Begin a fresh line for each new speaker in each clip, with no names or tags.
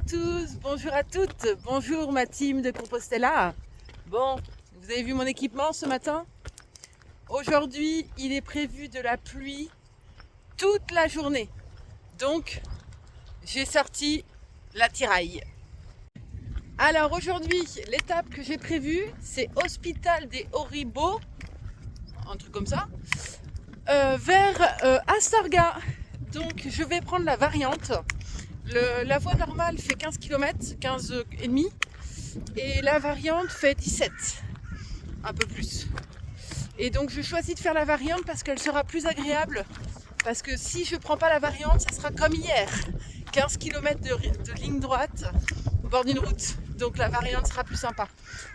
tous, bonjour à toutes, bonjour ma team de Compostela. Bon, vous avez vu mon équipement ce matin? Aujourd'hui, il est prévu de la pluie toute la journée. Donc, j'ai sorti la tiraille. Alors aujourd'hui, l'étape que j'ai prévue, c'est Hospital des Horribeaux, un truc comme ça, vers Astorga. Donc, je vais prendre la variante. La voie normale fait 15 km, 15 et demi, et la variante fait 17, un peu plus. Et donc je choisis de faire la variante parce qu'elle sera plus agréable, parce que si je prends pas la variante, ça sera comme hier, 15 km de ligne droite au bord d'une route. Donc la variante sera plus sympa.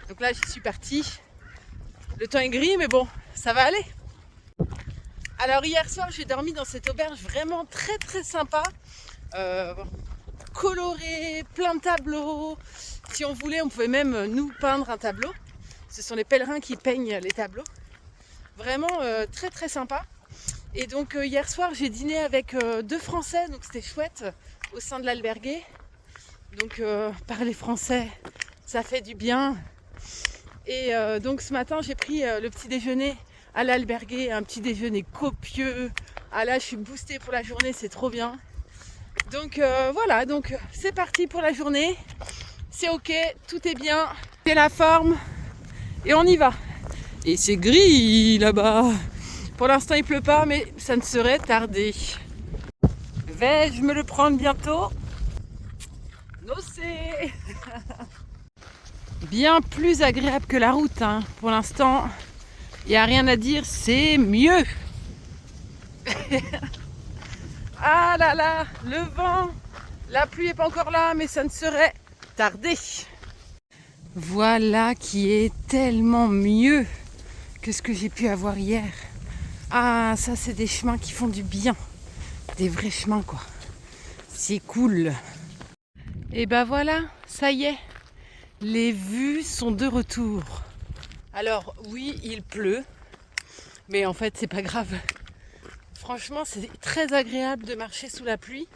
Donc là j'y suis partie. Le temps est gris, mais bon, ça va aller. Alors hier soir j'ai dormi dans cette auberge vraiment très très sympa. Coloré, plein de tableaux. Si on voulait, on pouvait même nous peindre un tableau. Ce sont les pèlerins qui peignent les tableaux. Vraiment très très sympa. Et donc hier soir, j'ai dîné avec deux Français, donc c'était chouette au sein de l'albergue. Donc parler français, ça fait du bien. Et donc ce matin, j'ai pris le petit déjeuner à l'albergue, un petit déjeuner copieux. Ah là, je suis boostée pour la journée, c'est trop bien. Donc voilà, donc c'est parti pour la journée, c'est ok, tout est bien, c'est la forme et on y va. Et c'est gris là-bas. Pour l'instant il pleut pas, mais ça ne saurait tarder. Vais-je me le prendre bientôt? No c'est bien plus agréable que la route, hein. Pour l'instant, il n'y a rien à dire, c'est mieux. Ah là là, le vent, la pluie n'est pas encore là, mais ça ne serait tardé. Voilà qui est tellement mieux que ce que j'ai pu avoir hier. Ah, ça c'est des chemins qui font du bien, des vrais chemins quoi. C'est cool. Et ben voilà, ça y est, les vues sont de retour. Alors oui, il pleut, mais en fait c'est pas grave. Franchement, c'est très agréable de marcher sous la pluie.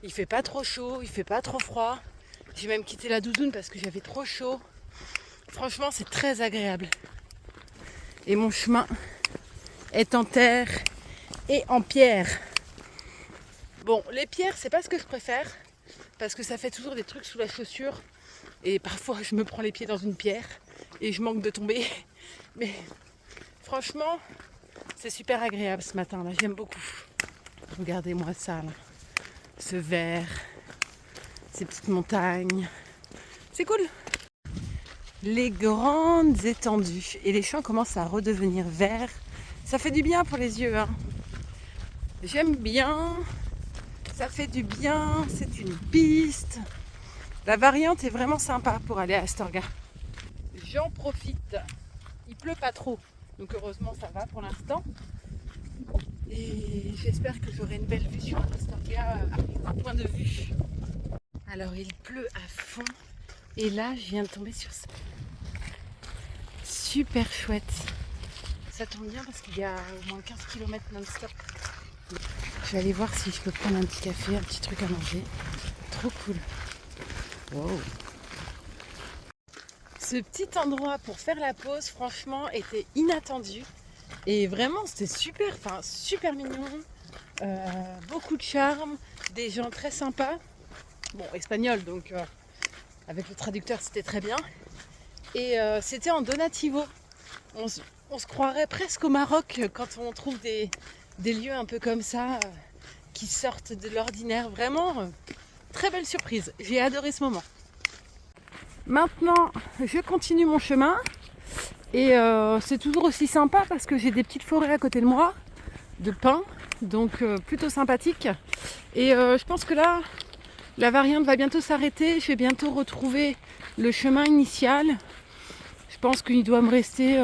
Il fait pas trop chaud, il fait pas trop froid. J'ai même quitté la doudoune parce que j'avais trop chaud. Franchement, c'est très agréable. Et mon chemin est en terre et en pierre. Bon, les pierres, c'est pas ce que je préfère parce que ça fait toujours des trucs sous la chaussure. Et parfois, je me prends les pieds dans une pierre et je manque de tomber. Mais franchement, c'est super agréable ce matin là, j'aime beaucoup. Regardez-moi ça là. Ce vert, ces petites montagnes. C'est cool. Les grandes étendues et les champs commencent à redevenir verts. Ça fait du bien pour les yeux, hein. J'aime bien. Ça fait du bien. C'est une piste. La variante est vraiment sympa pour aller à Astorga. J'en profite. Il pleut pas trop. Donc heureusement ça va pour l'instant. Et j'espère que j'aurai une belle vue sur Astorga à point de vue. Alors il pleut à fond. Et là je viens de tomber sur ça. Super chouette. Ça tombe bien parce qu'il y a au moins 15 km non-stop. Je vais aller voir si je peux prendre un petit café, un petit truc à manger. Trop cool. Wow. Ce petit endroit pour faire la pause, franchement, était inattendu. Et vraiment, c'était super, super mignon. Beaucoup de charme, des gens très sympas. Bon, espagnol, donc avec le traducteur, c'était très bien. Et c'était en donativo. On se croirait presque au Maroc quand on trouve des lieux un peu comme ça, qui sortent de l'ordinaire. Vraiment, très belle surprise. J'ai adoré ce moment. Maintenant, je continue mon chemin et c'est toujours aussi sympa parce que j'ai des petites forêts à côté de moi, de pins, donc plutôt sympathique. Et je pense que là, la variante va bientôt s'arrêter. Je vais bientôt retrouver le chemin initial. Je pense qu'il doit me rester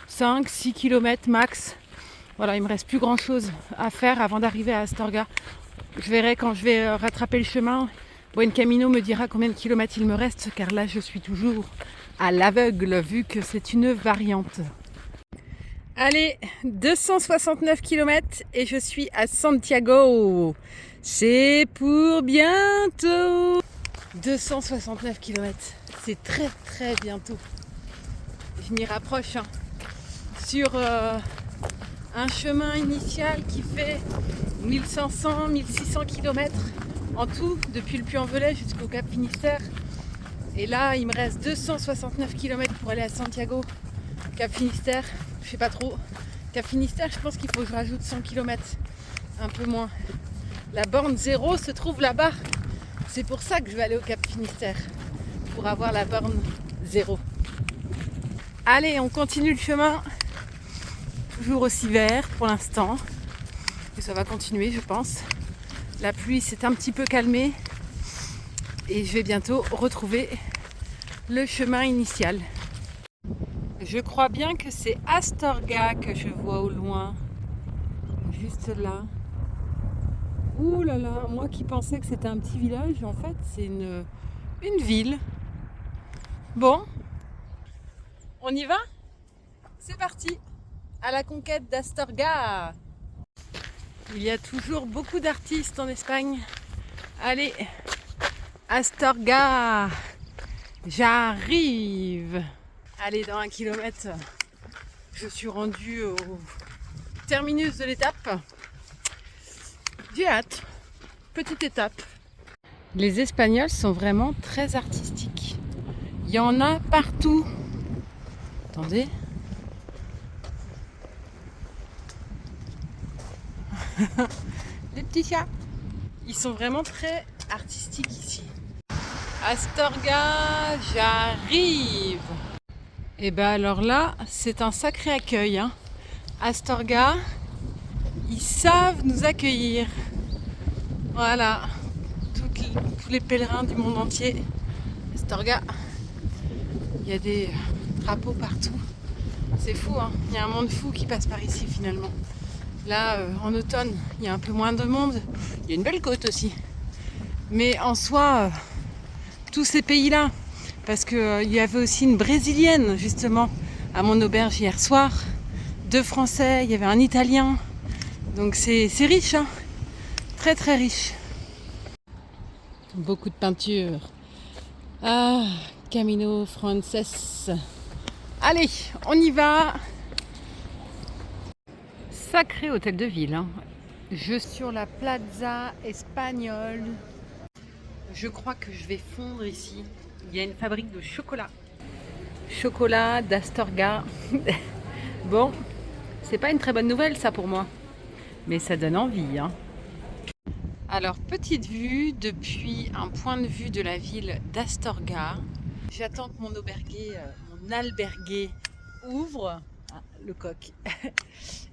5-6 km max. Voilà, il me reste plus grand chose à faire avant d'arriver à Astorga. Je verrai quand je vais rattraper le chemin. Buen Camino me dira combien de kilomètres il me reste, car là je suis toujours à l'aveugle vu que c'est une variante. Allez, 269 km et je suis à Santiago. C'est pour bientôt. 269 km, c'est très très bientôt. Je m'y rapproche hein. Sur un chemin initial qui fait 1500-1600 km en tout, depuis le Puy-en-Velay jusqu'au Cap Finistère. Et là, il me reste 269 km pour aller à Santiago. Cap Finistère, je sais pas trop. Cap Finistère, je pense qu'il faut que je rajoute 100 km, un peu moins. La borne 0 se trouve là-bas. C'est pour ça que je vais aller au Cap Finistère, pour avoir la borne 0. Allez, on continue le chemin. Toujours aussi vert pour l'instant. Et ça va continuer, je pense. La pluie s'est un petit peu calmée. Et je vais bientôt retrouver le chemin initial. Je crois bien que c'est Astorga que je vois au loin. Juste là. Ouh là là, moi qui pensais que c'était un petit village, en fait c'est une ville. Bon, on y va? C'est parti, à la conquête d'Astorga. Il y a toujours beaucoup d'artistes en Espagne. Allez, Astorga, j'arrive. Allez, dans 1 kilomètre, je suis rendue au terminus de l'étape. J'ai hâte. Petite étape. Les Espagnols sont vraiment très artistiques. Il y en a partout. Attendez. Des petits chats. Ils sont vraiment très artistiques ici. Astorga, j'arrive. Et ben alors là, c'est un sacré accueil. Hein. Astorga, ils savent nous accueillir. Voilà, tous les pèlerins du monde entier. Astorga, il y a des drapeaux partout. C'est fou, hein. Il y a un monde fou qui passe par ici finalement. Là, en automne, il y a un peu moins de monde. Il y a une belle côte aussi. Mais en soi, tous ces pays-là, parce qu'il y avait aussi une Brésilienne justement à mon auberge hier soir, 2 Français, il y avait un Italien. Donc c'est riche, hein. Très très riche. Beaucoup de peinture. Ah, Camino Frances. Allez, on y va. Sacré hôtel de ville. Hein. Je suis sur la Plaza Espagnole. Je crois que je vais fondre ici. Il y a une fabrique de chocolat. Chocolat d'Astorga. Bon, c'est pas une très bonne nouvelle ça pour moi. Mais ça donne envie. Hein. Alors, petite vue depuis un point de vue de la ville d'Astorga. J'attends que mon albergué ouvre. Ah, le coq.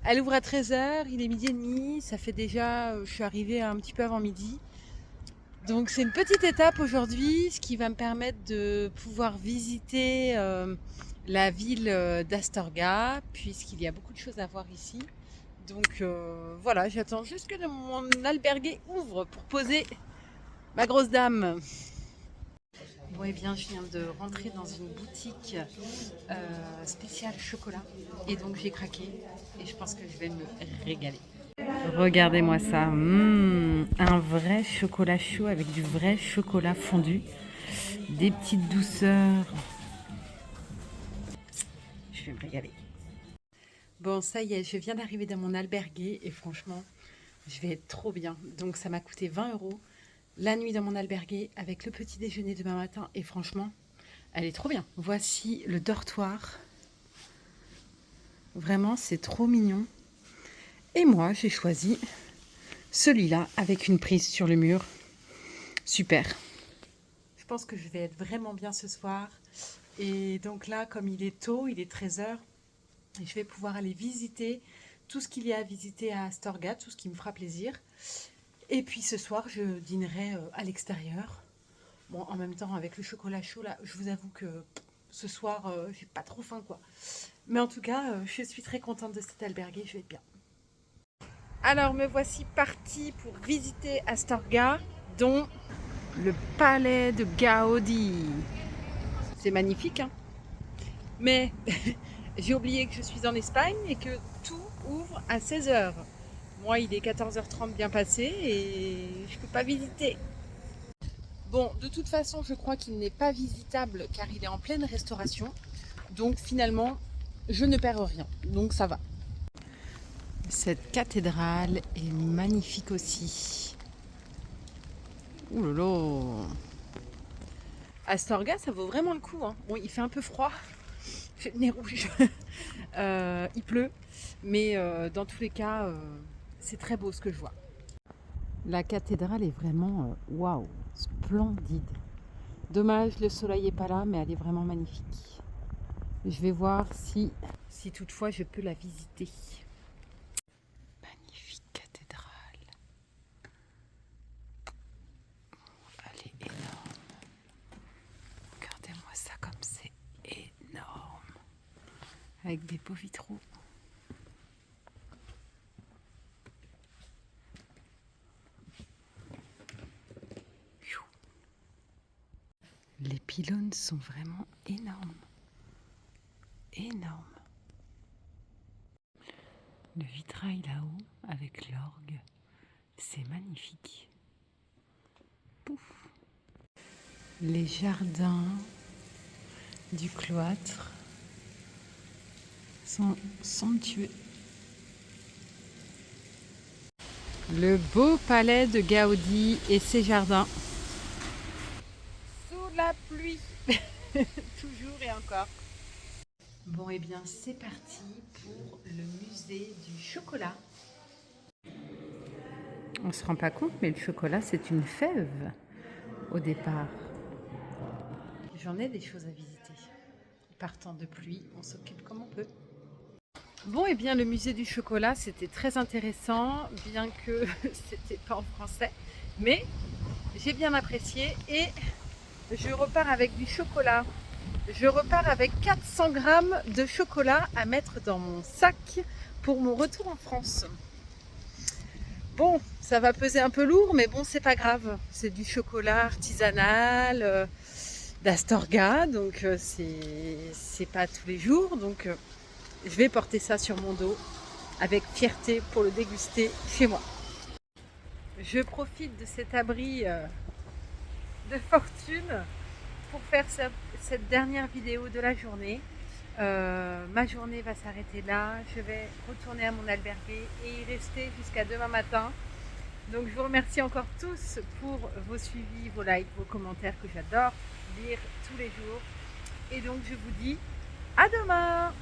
Elle ouvre à 13h, il est 12h30. Ça fait déjà, je suis arrivée un petit peu avant midi. Donc c'est une petite étape aujourd'hui, ce qui va me permettre de pouvoir visiter la ville d'Astorga, puisqu'il y a beaucoup de choses à voir ici. Donc voilà, j'attends juste que mon albergué ouvre pour poser ma grosse dame. Bon, eh bien, je viens de rentrer dans une boutique spéciale chocolat. Et donc j'ai craqué. Et je pense que je vais me régaler. Regardez-moi ça. Un vrai chocolat chaud avec du vrai chocolat fondu. Des petites douceurs. Je vais me régaler. Bon, ça y est, je viens d'arriver dans mon albergué et franchement, je vais être trop bien. Donc ça m'a coûté 20 € la nuit dans mon albergué avec le petit déjeuner demain matin et franchement, elle est trop bien. Voici le dortoir. Vraiment, c'est trop mignon. Et moi, j'ai choisi celui-là avec une prise sur le mur. Super. Je pense que je vais être vraiment bien ce soir. Et donc là, comme il est tôt, il est 13h, je vais pouvoir aller visiter tout ce qu'il y a à visiter à Astorga, tout ce qui me fera plaisir. Et puis ce soir, je dînerai à l'extérieur. Bon, en même temps, avec le chocolat chaud, là, je vous avoue que ce soir, j'ai pas trop faim, quoi. Mais en tout cas, je suis très contente de cet albergué, je vais être bien. Alors, me voici partie pour visiter Astorga, dont le palais de Gaudi. C'est magnifique, hein. Mais j'ai oublié que je suis en Espagne et que tout ouvre à 16h. Moi, il est 14h30 bien passé et je peux pas visiter. Bon, de toute façon, je crois qu'il n'est pas visitable car il est en pleine restauration. Donc finalement, je ne perds rien. Donc ça va. Cette cathédrale est magnifique aussi. Ouh là là. Astorga, ça vaut vraiment le coup, hein. Bon, il fait un peu froid. J'ai le nez rouge. Il pleut. Mais dans tous les cas, c'est très beau ce que je vois. La cathédrale est vraiment waouh, splendide. Dommage, le soleil n'est pas là, mais elle est vraiment magnifique. Je vais voir si toutefois je peux la visiter. Magnifique cathédrale. Elle est énorme. Regardez-moi ça comme c'est énorme. Avec des beaux vitraux. Les pylônes sont vraiment énormes. Énormes. Le vitrail là-haut avec l'orgue, c'est magnifique. Pouf. Les jardins du cloître sont somptueux. Le beau palais de Gaudi et ses jardins. Sous la pluie, toujours et encore. Bon, et bien c'est parti pour le musée du chocolat. On se rend pas compte, mais le chocolat c'est une fève au départ. J'en ai des choses à visiter. Par temps de pluie, on s'occupe comme on peut. Bon, et bien le musée du chocolat, c'était très intéressant, bien que c'était pas en français, mais j'ai bien apprécié et je repars avec du chocolat. Je repars avec 400 grammes de chocolat à mettre dans mon sac pour mon retour en France. Bon, ça va peser un peu lourd, mais bon, c'est pas grave. C'est du chocolat artisanal d'Astorga, donc c'est pas tous les jours, donc je vais porter ça sur mon dos avec fierté pour le déguster chez moi. Je profite de cet abri de fortune pour faire cette dernière vidéo de la journée. Ma journée va s'arrêter là. Je vais retourner à mon albergue et y rester jusqu'à demain matin. Donc je vous remercie encore tous pour vos suivis, vos likes, vos commentaires que j'adore lire tous les jours. Et donc je vous dis à demain!